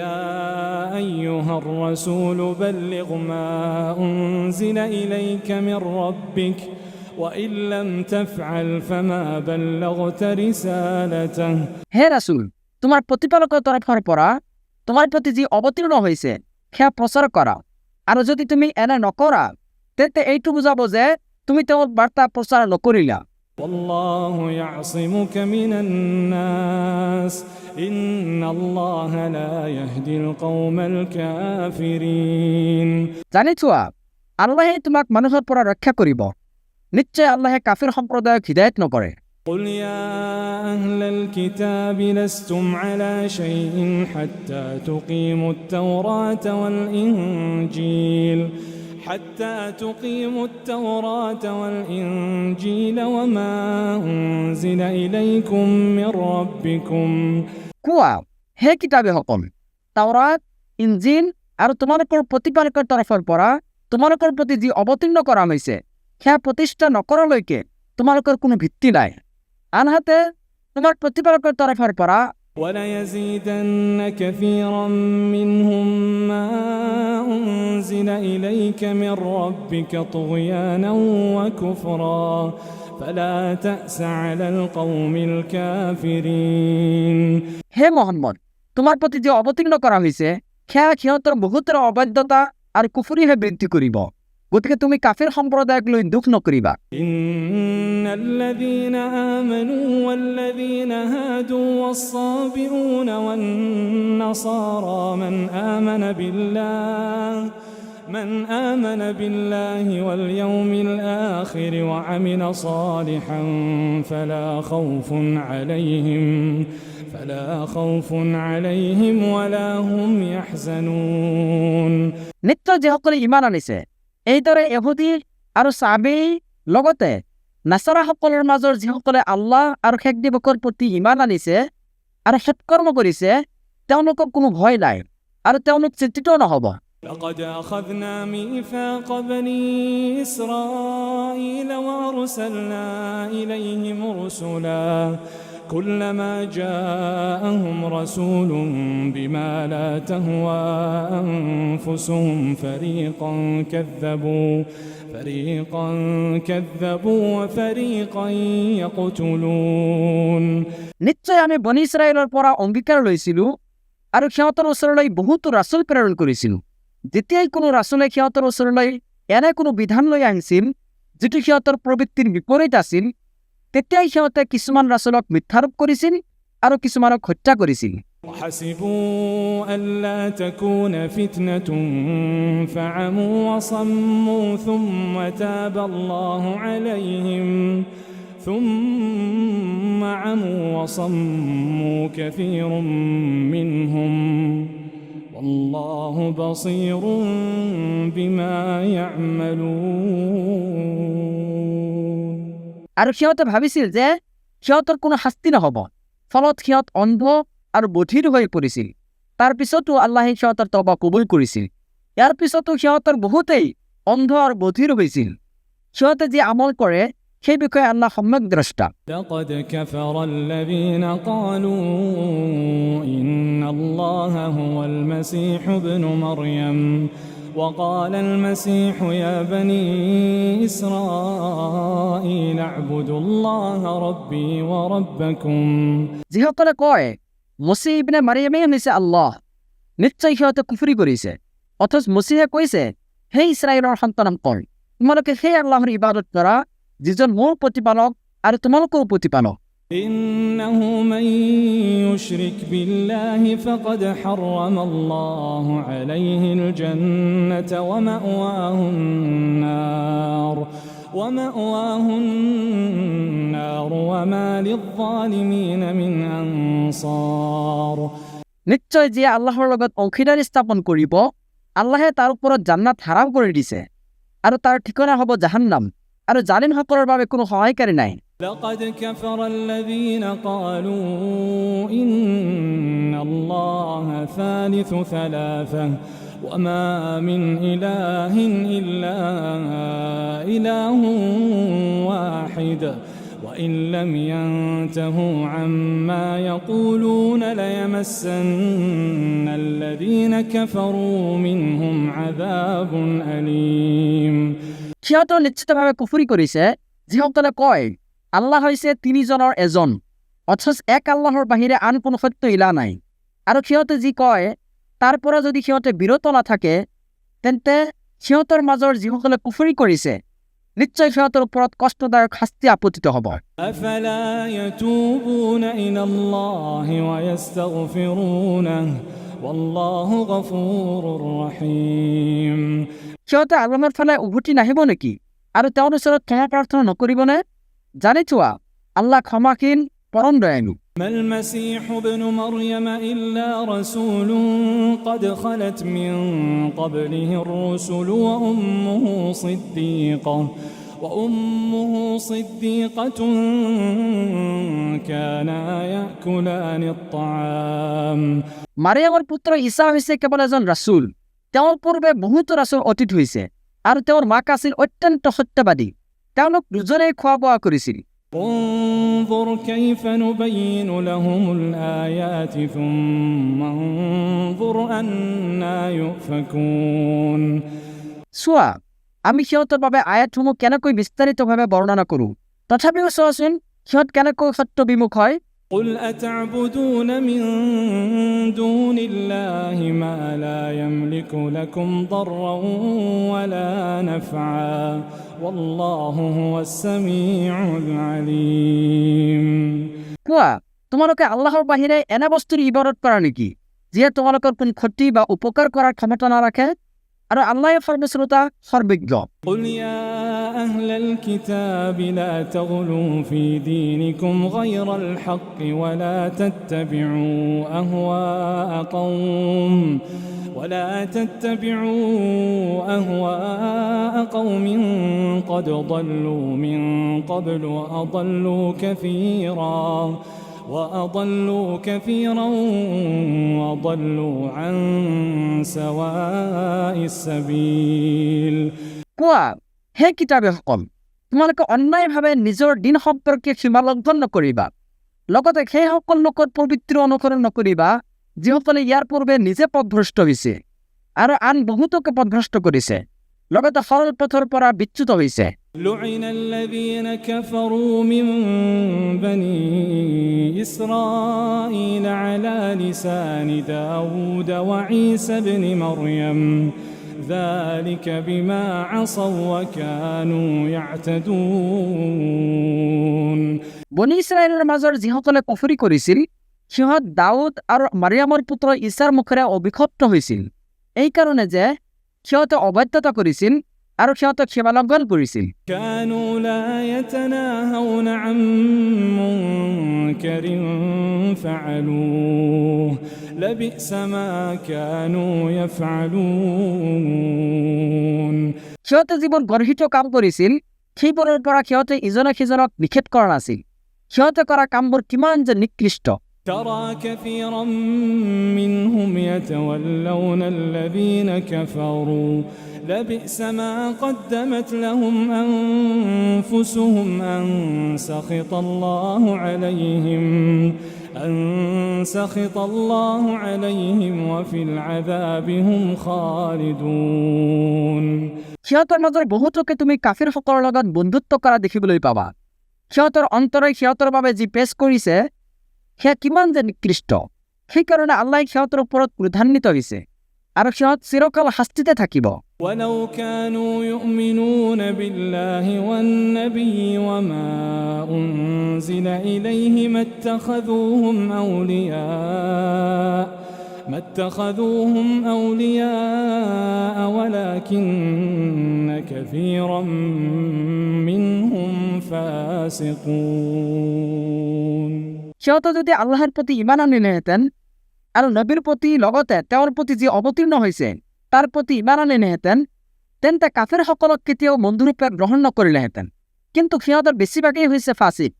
يا أيها الرسول بلغ ما أنزل إليك من ربك وإن لم تفعل فما بلغت رسالته হে রাসূল, তোমার প্রতিপালকের তরফের পৰা তোমার প্রতি যে অবতীর্ণ হয়েছে সেয়া প্ৰচাৰ কৰা। আৰু যদি তুমি এনে নকৰা তেন্তে এইটো বুজাব যে তুমি তেওঁৰ বাৰ্তা প্ৰচাৰ নকৰিলা। والله يعصمك من الناس إن الله لا يهدي القوم الكافرين জানি থোৱা, আল্লাহে তোমাক মানুহৰ পৰা ৰক্ষা কৰিব। নিশ্চয় আল্লাহে কাফিৰ সম্প্ৰদায়ক হিদায়ত নকৰে। قل يا أهل الكتاب لستم على شيء حتى تقيموا التوراة والإنجيل وما أنزل إليكم من ربكم কোৱা, হে কিতাপীসকল, তাওৰাত, ইঞ্জিল আৰু তোমালোকৰ প্ৰতিপালকৰ তৰফৰ পৰা তোমালোকৰ প্ৰতি যি অৱতীৰ্ণ কৰা হৈছে সেয়া প্ৰতিষ্ঠা নকৰালৈকে তোমালোকৰ কোনো ভিত্তি নাই। আনহাতে তোমাৰ প্ৰতিপালকৰ তৰফৰ পৰা وليزيدن كثيرا منهم ما أنزل إليك من ربك طغيانا وكفرا فلا تأس على القوم الكافرين হে মুহাম্মদ, তোমাৰ প্ৰতি যি অৱতীৰ্ণ কৰা হৈছে সেয়া সিহঁতৰ বহুতৰ অবাধ্যতা আৰু কুফৰিহে বৃদ্ধি কৰিব। গতিকে তুমি কাফিৰ সম্প্ৰদায়ক লৈ দুখ নকৰিবা। إن الذين آمنوا والذين هادوا والصابئون والنصارى من آمن بالله واليوم الآخر وعمل صالحا فلا خوف عليهم ولا هم يحزنون নিশ্চয় যিসকলে ইমান আনিছে, এইদৰে ইহুদী আৰু চাবি লগতে নাছাৰাসকলৰ মাজৰ যিসকলে আল্লাহ আৰু শেষ দিৱসৰ প্ৰতি ইমান আনিছে আৰু সৎকৰ্ম কৰিছে, তেওঁলোকৰ কোনো ভয় নাই আৰু তেওঁলোক চিন্তিত নহ'ব। لقد أخذنا ميثاق بني إسرائيل وأرسلنا إليهم رسلا كلما جاءهم رسول بما لا تهوى أنفسهم فريقا كذبوا وفريقا يقتلون নিশ্চয় আমি বনী ইছৰাইলৰ পৰা অংগীকাৰ লৈছিলোঁ আৰু সিহঁতৰ ওচৰলৈ বহুতো ৰাছুল প্ৰেৰণ কৰিছিলোঁ। যেতিয়াই কোনো ৰাছুলে সিহঁতৰ ওচৰলৈ এনে কোনো বিধান লৈ আহিছিল যিটো সিহঁতৰ প্ৰবৃত্তিৰ বিপৰীত আছিল, তেতিয়াই সিহঁতে কিছুমান ৰাছুলক মিথ্যাৰোপ কৰিছিল আৰু কিছুমানক হত্যা কৰিছিল। وحسبوا ألا تكون فتنة فعموا وصموا ثم تاب الله عليهم ثم عموا وصموا كثير منهم والله بصير بما يعملون আৰু সিহঁতে ভাবিছিল যে সিহঁতৰ কোনো শাস্তি নহ'ব, ফলত সিহঁত অন্ধ আৰু বধিৰ হৈ পৰিছিল। তাৰ পিছতো আল্লাহে সিহঁতৰ তওবা কবুল কৰিছিল। ইয়াৰ পিছতো সিহঁতৰ বহুতেই অন্ধ আৰু বধিৰ হৈছিল। সিহঁতে যি আমল কৰে সেই বিষয়ে আল্লাহ সম্যক দ্ৰষ্টা। لقد كفر الذين قالوا إن الله هو المسيح ابن مريم وقال المسيح يا بني إسرائيل اعبدوا الله ربي وربكم যিসকলে কয় মসীহ ইবনে মাৰিয়ামেই হৈছে আল্লাহ, নিশ্চয় সিহঁতে কুফৰি কৰিছে। অথচ মসীহে কৈছে, হে ইছৰাইলৰ সন্তানসকল, তোমালোকে সেই আল্লাহৰ ইবাদত কৰা যিজন মোৰ প্ৰতিপালক আৰু তোমালোকৰো প্ৰতিপালক। إنه من يشرك بالله فقد حرم الله عليه الجنة ومأواه النار وما للظالمين من أنصار নিশ্চয় যে আল্লাহৰ লগত অংশীদাৰী স্থাপন কৰিব, আল্লাহে তাৰ ওপৰত জান্নাত হাৰাম কৰি দিছে আৰু তাৰ ঠিকনা হ'ব জাহান্নাম, আৰু জালিমসকলৰ বাবে কোনো সহায়কাৰী নাই। لقد كفر الذين قالوا إن الله ثالث ثلاثة وما من إله إلا إله واحد وإن لم ينتهوا عما يقولون ليمسن الذين كفروا منهم عذاب أليم সিহঁতে নিশ্চিতভাৱে কুফৰি কৰিছে যিসকলে কয় আল্লাহ হৈছে তিনিজনৰ এজন অথচ এক আল্লাহৰ বাহিৰে আন কোনো সত্য ইলা নাই আৰু সিহঁতে যি কয় তাৰ পৰা যদি সিহঁতে বিৰত নাথাকে তেন্তে সিহঁতৰ মাজৰ যিসকলে কুফৰি কৰিছে নিশ্চয় সিহঁতৰ ওপৰত কষ্টদায়ক শাস্তি আপতিত হ'ব أفلا يتوبون إلى الله ويستغفرونه والله غفور رحيم সিহঁতে আল্লাহৰ ফালে উভতি নাহিব নেকি আৰু তেওঁৰ ওচৰত ক্ষমা প্ৰাৰ্থনা নকৰিবনে জানি থোৱা আল্লাহ ক্ষমাশীল পৰম দয়ালু ما المسيح ابن مريم إلا رسول قد خلت من قبله الرسل وأمه صديقة كانا يأكلان الطعام মাৰিয়ামৰ পুত্ৰ ঈসা হৈছে কেৱল এজন ৰাসূল তেওঁৰ পূৰ্বে বহুতো ৰাসূল অতীত হৈছে আৰু তেওঁৰ মাক আছিল অত্যন্ত সত্যবাদী তেওঁলোক দুজনেই খোৱা বোৱা কৰিছিল انظر كيف نبين لهم الآيات ثم انظر أنا يؤفكون চোৱা আমি সিহঁতৰ বাবে আয়াতসমূহ কেনেকৈ বিস্তাৰিতভাৱে বৰ্ণনা কৰোঁ তথাপিও চোৱাচোন সিহঁত কেনেকৈ সত্য বিমুখ হয় قل أتعبدون من دون الله ما لا يملك لكم ضرا ولا نفعا والله هو السميع العليم কোৱা তোমালোকে আল্লাহৰ বাহিৰে এনে বস্তুৰ ইবাদত কৰা নেকি যিয়ে তোমালোকৰ কোনো ক্ষতি বা উপকাৰ কৰাৰ ক্ষমতা নাৰাখে আৰু আল্লাহে সৰ্বশ্ৰোতা সৰ্বজ্ঞ قل يا أهل الكتاب لا تغلوا في دينكم غير الحق ولا تتبعوا أهواء قوم قد ضلوا من قبل وأضلوا كثيرا وضلوا عن سواء السبيل কোৱা হে কিতাপীসকল তোমালোকে অন্যায়ভাৱে নিজৰ দিন সম্পৰ্কে সীমা লংঘন নকৰিবা লগতে সেইসকল লোকৰ পবিত্ৰ অনুসৰণ নকৰিবা যিসকলে ইয়াৰ পূৰ্বে নিজে পথভ্ৰষ্ট হৈছে আৰু আন বহুতকে পথভ্ৰষ্ট কৰিছে লগতে সৰল পথৰ পৰা বিচ্যুত হৈছে لعن الذين كفروا من بني إسرائيل على لسان داود وعيسى بن مريم ذلك بما عصوا وكانوا يعتدون বনি ইছৰাইলৰ মাজৰ যিসকলে কুফৰি কৰিছিল সিহঁত দাউদ আৰু মাৰিয়ামৰ পুত্ৰ ঈছাৰ মুখেৰে অভিশপ্ত হৈছিল এই কাৰণে যে সিহঁতে অবাধ্যতা কৰিছিল আৰু সিহঁতক সীমা লংঘন কৰিছিল كانوا لا يتناهون عن منكر فعلوه لبئس ما كانوا يفعلون সিহঁতে যিবোৰ গৰ্হিত কাম কৰিছিল সেইবোৰৰ পৰা সিহঁতে ইজনে সিজনক নিষেধ কৰা নাছিল সিহঁতে কৰা কামবোৰ কিমান যে নিকৃষ্ট ترى كثيرا منهم يتولون الذين كفروا لبئس ما قدمت لهم أنفسهم أن سخط الله عليهم وفي العذاب هم خالدون সিহঁতৰ মাজৰ বহুতকে তুমি কাফিৰসকলৰ লগত বন্ধুত্ব কৰা দেখিবলৈ পাবা সিহঁতৰ অন্তৰে সিহঁতৰ বাবে যি পেশ কৰিছে সেয়া কিমান যে নিকৃষ্ট সেইকাৰণে আল্লাহে সিহঁতৰ ওপৰত ক্ৰোধান্বিত হৈছে আৰু সিহঁত চিৰকাল শাস্তিতে থাকিব ولو كانوا يؤمنون بالله والنبي وما أنزل إليه ما اتخذوهم أولياء ولكن كثيرا منهم فاسقون সিহঁতে যদি আল্লাহৰ প্ৰতি ইমান আনিলেহেঁতেন আৰু নবীৰ প্ৰতি লগতে তেওঁৰ প্ৰতি যি অৱতীৰ্ণ হৈছে তাৰ প্ৰতি ইমান আনিলেহেঁতেন তেন্তে কাফিৰসকলক কেতিয়াও বন্ধুৰূপে গ্ৰহণ নকৰিলেহেঁতেন কিন্তু সিহঁতৰ বেছিভাগেই হৈছে ফাছিক